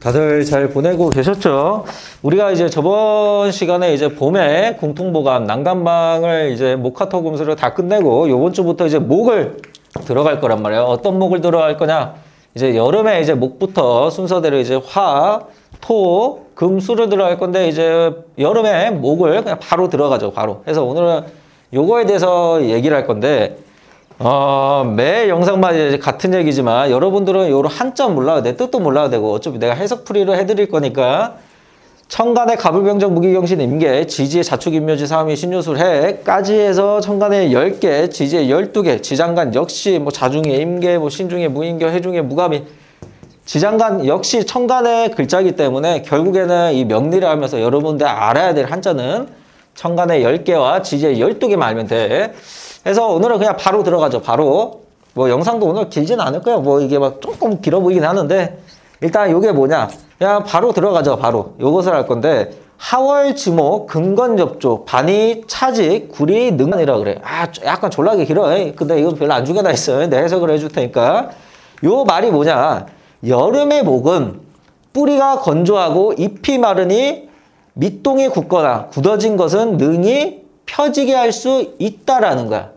다들 잘 보내고 계셨죠? 우리가 이제 저번 시간에 이제 봄에 공통보감, 난간방을 이제 목화토금수를 다 끝내고 요번 주부터 이제 목을 들어갈 거란 말이에요. 어떤 목을 들어갈 거냐? 이제 여름에 이제 목부터 순서대로 이제 화, 토, 금, 수를 들어갈 건데 이제 여름에 목을 그냥 바로 들어가죠. 바로. 그래서 오늘은 요거에 대해서 얘기를 할 건데 매 영상마다 이제 같은 얘기지만 여러분들은 요런 한점 몰라도 돼. 뜻도 몰라도 되고 어차피 내가 해석풀이로 해드릴 거니까 천간의 갑을병정 무기경신 임계 지지의 자축인묘지 사음이 신유술 해까지 해서 천간의 10개 지지의 12개 지장간 역시 뭐 자중의 임계 뭐 신중의 무인교 해중의 무가미 지장간 역시 천간의 글자이기 때문에 결국에는 이 명리를 하면서 여러분들 알아야 될 한자는 천간의 10개와 지지의 12개만 알면 돼. 그래서 오늘은 그냥 바로 들어가죠. 바로. 뭐 영상도 오늘 길진 않을 거예요. 뭐 이게 막 조금 길어 보이긴 하는데 일단 요게 뭐냐. 그냥 바로 들어가죠. 바로. 요것을 할 건데 하월, 지목, 금건접조, 반이, 차직, 구리, 능간이라 그래. 약간 졸라게 길어. 근데 이건 별로 안 중요하다 했어요. 내 해석을 해줄 테니까. 요 말이 뭐냐. 여름의 목은 뿌리가 건조하고 잎이 마르니 밑동이 굳거나 굳어진 것은 능히 펴지게 할 수 있다라는 거야.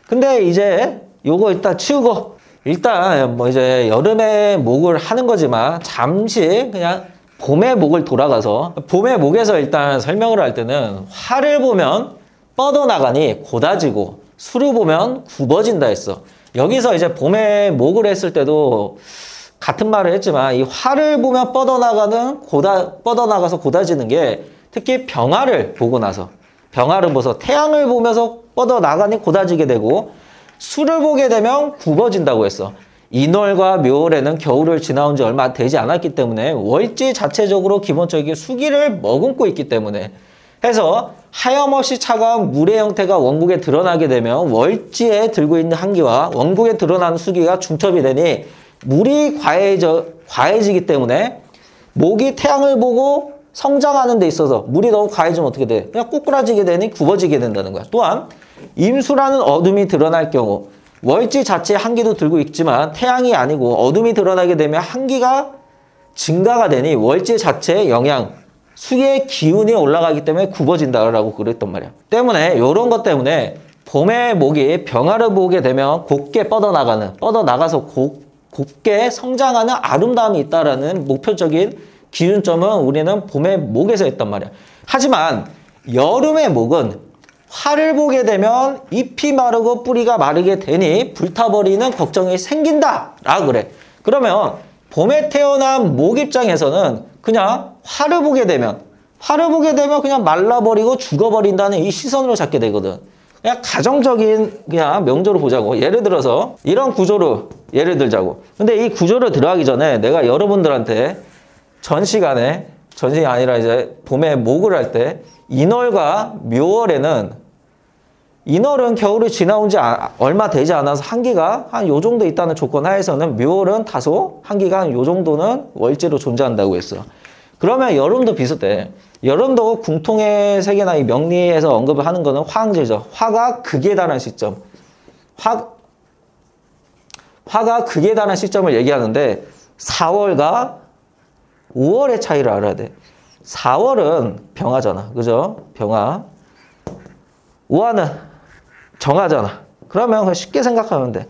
근데 이제 요거 일단 치우고 일단 뭐 이제 여름에 목을 하는 거지만 잠시 그냥 봄의 목을 돌아가서 봄의 목에서 일단 설명을 할 때는 화를 보면 뻗어나가니 고다지고 수를 보면 굽어진다 했어. 여기서 이제 봄의 목을 했을 때도 같은 말을 했지만 이 화를 보면 뻗어나가서 고다지는 게 특히 병화를 보고 나서 병화를 보면서 태양을 보면서 뻗어나가니 고다지게 되고 수를 보게 되면 굽어진다고 했어. 인월과 묘월에는 겨울을 지나온 지 얼마 되지 않았기 때문에 월지 자체적으로 기본적인 수기를 머금고 있기 때문에 해서 하염없이 차가운 물의 형태가 원국에 드러나게 되면 월지에 들고 있는 한기와 원국에 드러나는 수기가 중첩이 되니 물이 과해지기 때문에 목이 태양을 보고 성장하는 데 있어서 물이 너무 과해지면 어떻게 돼? 그냥 꼬꾸라지게 되니 굽어지게 된다는 거야. 또한 임수라는 어둠이 드러날 경우 월지 자체에 한기도 들고 있지만 태양이 아니고 어둠이 드러나게 되면 한기가 증가가 되니 월지 자체의 영향, 수의 기운이 올라가기 때문에 굽어진다라고 그랬단 말이야. 때문에 이런 것 때문에 봄의 목이 병화를 보게 되면 곱게 뻗어나가서 곱게 성장하는 아름다움이 있다라는 목표적인 기준점은 우리는 봄의 목에서 했단 말이야. 하지만 여름의 목은 화를 보게 되면 잎이 마르고 뿌리가 마르게 되니 불타버리는 걱정이 생긴다라고 그래. 그러면 봄에 태어난 목 입장에서는 그냥 화를 보게 되면 그냥 말라버리고 죽어버린다는 이 시선으로 잡게 되거든. 그냥 가정적인 그냥 명조로 보자고. 예를 들어서 이런 구조로 예를 들자고. 근데 이 구조를 들어가기 전에 내가 여러분들한테 전시 아니라 이제 봄에 목을 할 때 인월과 묘월에는 인월은 겨울이 지나온 지 얼마 되지 않아서 한기가 한 요 정도 있다는 조건 하에서는 묘월은 다소 한기가 한 요 정도는 월지로 존재한다고 했어. 그러면 여름도 비슷해. 여름도 궁통의 세계나 이 명리에서 언급을 하는 거는 화항제죠. 화가 극에 달한 시점. 화가 극에 달한 시점을 얘기하는데 4월과 5월의 차이를 알아야 돼. 4월은 병화잖아. 그죠? 병화. 5화는 정화잖아. 그러면 쉽게 생각하면 돼.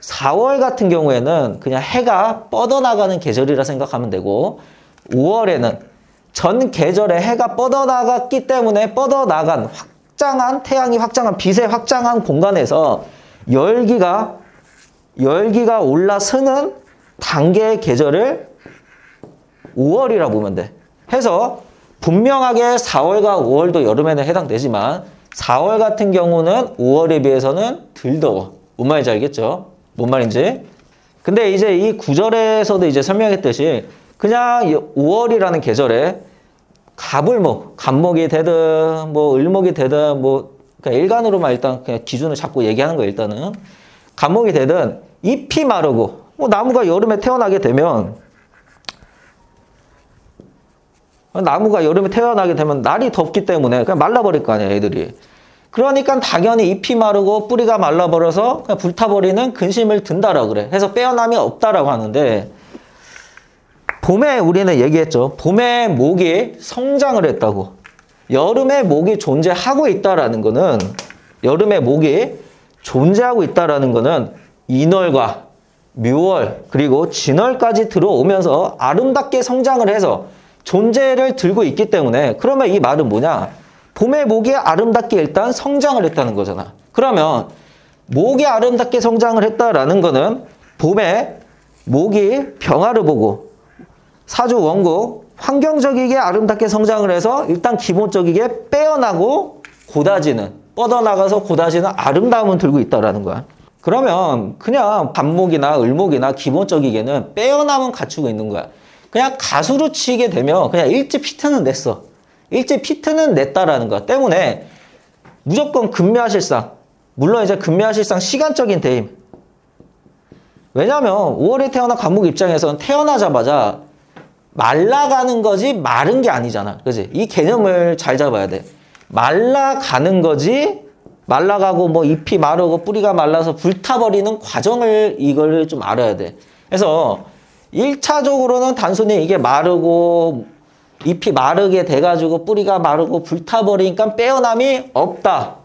4월 같은 경우에는 그냥 해가 뻗어나가는 계절이라 생각하면 되고 5월에는 전 계절에 해가 뻗어나갔기 때문에 뻗어나간 태양이 확장한 빛의 확장한 공간에서 열기가 올라서는 단계의 계절을 5월이라고 보면 돼. 해서 분명하게 4월과 5월도 여름에는 해당되지만 4월 같은 경우는 5월에 비해서는 덜 더워. 뭔 말인지 알겠죠? 뭔 말인지. 근데 이제 이 구절에서도 이제 설명했듯이 그냥 5월이라는 계절에 갑목이 되든 뭐 을목이 되든 뭐 그냥 일간으로만 일단 그냥 기준을 잡고 얘기하는 거예요. 일단은 갑목이 되든 잎이 마르고 뭐 나무가 여름에 태어나게 되면 날이 덥기 때문에 그냥 말라버릴 거 아니야, 애들이. 그러니까 당연히 잎이 마르고 뿌리가 말라버려서 그냥 불타버리는 근심을 든다라고 그래. 해서 빼어남이 없다라고 하는데 봄에 우리는 얘기했죠. 봄에 목이 성장을 했다고. 여름에 목이 존재하고 있다라는 거는, 여름에 목이 존재하고 있다라는 거는 인월과 묘월 그리고 진월까지 들어오면서 아름답게 성장을 해서 존재를 들고 있기 때문에, 그러면 이 말은 뭐냐? 봄에 목이 아름답게 일단 성장을 했다는 거잖아. 그러면 목이 아름답게 성장을 했다라는 거는 봄에 목이 병화를 보고 사주 원국 환경적이게 아름답게 성장을 해서 일단 기본적이게 빼어나고 고다지는, 뻗어나가서 고다지는 아름다움을 들고 있다라는 거야. 그러면 그냥 반목이나 을목이나 기본적이게는 빼어남은 갖추고 있는 거야. 그냥 가수로 치게 되면 그냥 일찍 피트는 냈어. 일찍 피트는 냈다라는 거야. 때문에 무조건 근묘하실상, 물론 이제 근묘하실상 시간적인 대임. 왜냐면 5월에 태어난 간목 입장에서는 태어나자마자 말라가는 거지 마른 게 아니잖아. 그지? 이 개념을 잘 잡아야 돼. 말라가는 거지 말라가고 뭐 잎이 마르고 뿌리가 말라서 불타버리는 과정을 이걸 좀 알아야 돼. 그래서 1차적으로는 단순히 이게 마르고 잎이 마르게 돼가지고 뿌리가 마르고 불타버리니까 빼어남이 없다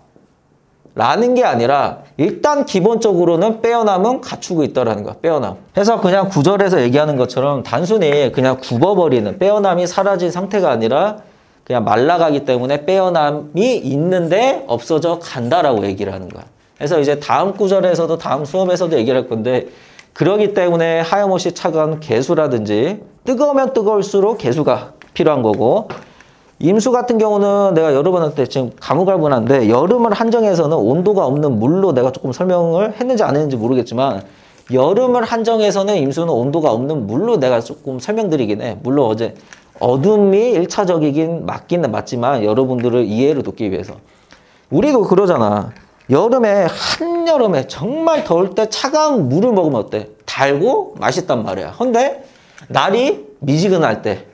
라는 게 아니라 일단 기본적으로는 빼어남은 갖추고 있다라는 거야. 빼어남. 그래서 그냥 구절에서 얘기하는 것처럼 단순히 그냥 굽어버리는, 빼어남이 사라진 상태가 아니라 그냥 말라가기 때문에 빼어남이 있는데 없어져 간다라고 얘기를 하는 거야. 그래서 이제 다음 구절에서도 다음 수업에서도 얘기를 할 건데, 그러기 때문에 하염없이 차가운 개수라든지 뜨거우면 뜨거울수록 개수가 필요한 거고, 임수 같은 경우는 내가 여러분한테 지금 가무갈분한데 여름을 한정해서는 온도가 없는 물로 내가 조금 설명을 했는지 안 했는지 모르겠지만, 여름을 한정해서는 임수는 온도가 없는 물로 내가 조금 설명드리긴 해. 물론 어제 어둠이 1차적이긴 맞기는 맞지만 여러분들을 이해를 돕기 위해서. 우리도 그러잖아. 여름에, 한여름에 정말 더울 때 차가운 물을 먹으면 어때? 달고 맛있단 말이야. 근데 날이 미지근할 때,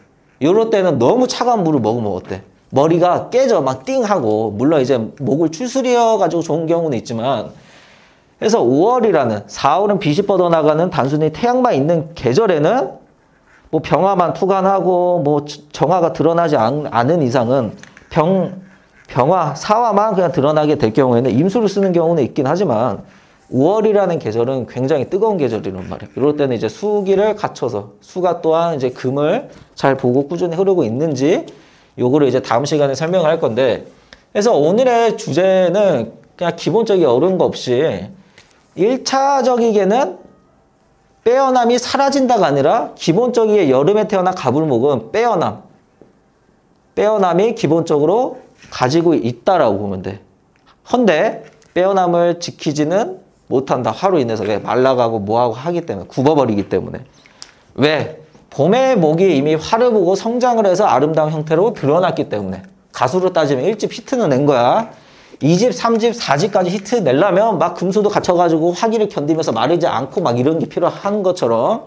요럴 때는 너무 차가운 물을 먹으면 어때? 머리가 깨져 막 띵하고, 물론 이제 목을 추스려 가지고 좋은 경우는 있지만, 그래서 5월이라는 4월은 빛이 뻗어나가는 단순히 태양만 있는 계절에는 뭐 병화만 투간하고 뭐 정화가 드러나지 않은 이상은 병화, 사화만 그냥 드러나게 될 경우에는 임수를 쓰는 경우는 있긴 하지만, 5월이라는 계절은 굉장히 뜨거운 계절이란 말이에요. 이럴 때는 이제 수기를 갖춰서, 수가 또한 이제 금을 잘 보고 꾸준히 흐르고 있는지, 요거를 이제 다음 시간에 설명을 할 건데, 그래서 오늘의 주제는 그냥 기본적인 어려운 거 없이 1차적이게는 빼어남이 사라진다가 아니라 기본적이게 여름에 태어난 가불목은 빼어남이 기본적으로 가지고 있다라고 보면 돼. 헌데 빼어남을 지키지는 못한다. 화로 인해서 말라가고 뭐하고 하기 때문에, 굽어버리기 때문에. 왜? 봄의 목이 이미 화를 보고 성장을 해서 아름다운 형태로 드러났기 때문에. 가수로 따지면 1집 히트는 낸 거야. 2집, 3집, 4집까지 히트 내려면 막 금수도 갖춰가지고 화기를 견디면서 마르지 않고 막 이런 게 필요한 것처럼.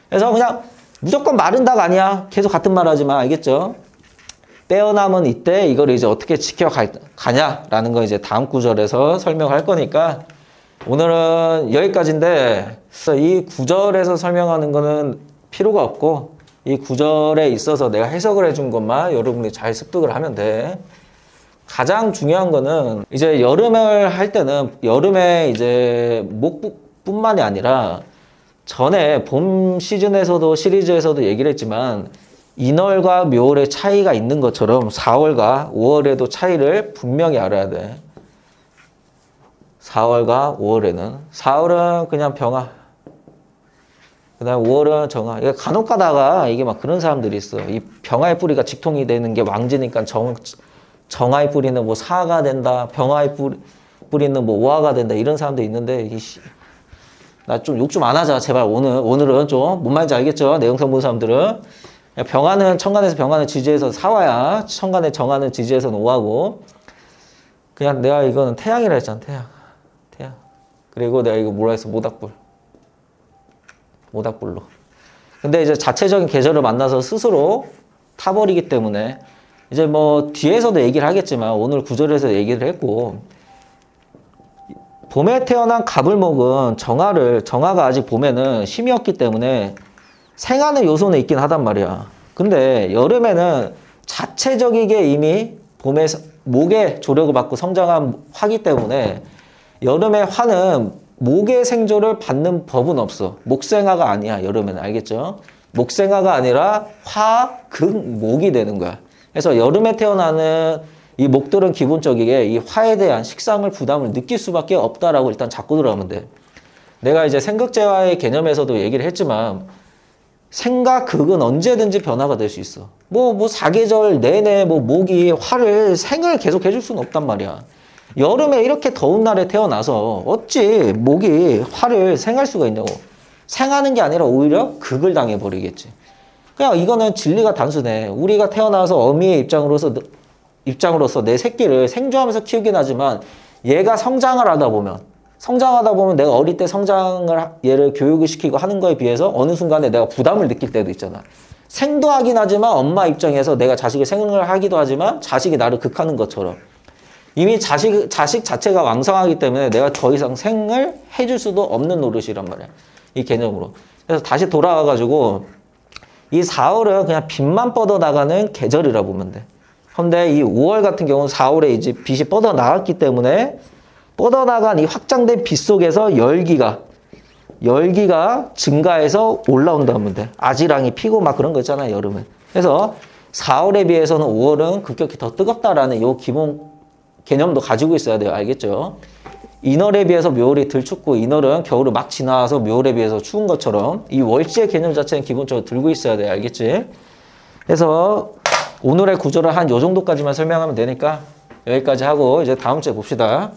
그래서 그냥 무조건 마른다가 아니야. 계속 같은 말 하지만, 알겠죠? 빼어남은 이때 이걸 이제 어떻게 지켜가냐라는 거 이제 다음 구절에서 설명할 거니까, 오늘은 여기까지인데, 이 구절에서 설명하는 거는 필요가 없고, 이 구절에 있어서 내가 해석을 해준 것만 여러분이 잘 습득을 하면 돼. 가장 중요한 거는 이제 여름을 할 때는 여름에 이제 목뿐만이 아니라 전에 봄 시즌에서도 시리즈에서도 얘기를 했지만, 인월과 묘월의 차이가 있는 것처럼 4월과 5월에도 차이를 분명히 알아야 돼. 4월과 5월에는, 4월은 그냥 병화, 그 다음에 5월은 정화. 이게 간혹 가다가 이게 막 그런 사람들이 있어. 이 병화의 뿌리가 직통이 되는 게 왕지니까 정화의 뿌리는 뭐 사가 된다, 병화의 뿌리는 뭐 오화가 된다, 이런 사람도 있는데, 나 좀 욕 좀 안 하자 제발. 오늘은 좀 뭔 말인지 알겠죠? 내 영상 본 사람들은. 병화는 천간에서, 병화는 지지에서 사화야. 천간에 정화는 지지에서는 오화고. 그냥 내가 이거는 태양이라 했잖아. 태양. 그리고 내가 이거 뭐라 했어? 모닥불로. 근데 이제 자체적인 계절을 만나서 스스로 타버리기 때문에, 이제 뭐 뒤에서도 얘기를 하겠지만 오늘 구절에서 얘기를 했고, 봄에 태어난 가불목은 정화가 아직 봄에는 힘이 없기 때문에 생하는 요소는 있긴 하단 말이야. 근데 여름에는 자체적이게 이미 봄에 목의 조력을 받고 성장한 화기 때문에 여름에 화는 목의 생조를 받는 법은 없어. 목생화가 아니야, 여름에는. 알겠죠? 목생화가 아니라 화극목이 되는 거야. 그래서 여름에 태어나는 이 목들은 기본적이게 이 화에 대한 식상을 부담을 느낄 수밖에 없다라고 일단 잡고 들어가면 돼. 내가 이제 생극재화의 개념에서도 얘기를 했지만 생과 극은 언제든지 변화가 될 수 있어. 사계절 내내 목이 화를 생을 계속 해줄 수는 없단 말이야. 여름에 이렇게 더운 날에 태어나서 어찌 목이 화를 생할 수가 있냐고. 생하는 게 아니라 오히려 극을 당해버리겠지. 그냥 이거는 진리가 단순해. 우리가 태어나서 어미의 입장으로서 내 새끼를 생존하면서 키우긴 하지만 얘가 성장을 하다 보면 내가 어릴 때 얘를 교육을 시키고 하는 거에 비해서 어느 순간에 내가 부담을 느낄 때도 있잖아. 생도 하긴 하지만 엄마 입장에서 내가 자식을 생을 하기도 하지만 자식이 나를 극하는 것처럼 이미 자식 자체가 왕성하기 때문에 내가 더 이상 생을 해줄 수도 없는 노릇이란 말이야. 이 개념으로. 그래서 다시 돌아와가지고 이 4월은 그냥 빛만 뻗어나가는 계절이라 보면 돼. 근데 이 5월 같은 경우는 4월에 이제 빛이 뻗어나갔기 때문에 뻗어나간 이 확장된 빛 속에서 열기가 증가해서 올라온다면 돼. 아지랑이 피고 막 그런 거 있잖아요, 여름에. 그래서 4월에 비해서는 5월은 급격히 더 뜨겁다라는 요 기본 개념도 가지고 있어야 돼요. 알겠죠? 인월에 비해서 묘월이 덜 춥고 인월은 겨울을 막 지나서 묘월에 비해서 추운 것처럼 이 월지의 개념 자체는 기본적으로 들고 있어야 돼요. 알겠지? 그래서 오늘의 구조를 한 요 정도까지만 설명하면 되니까 여기까지 하고 이제 다음 주에 봅시다.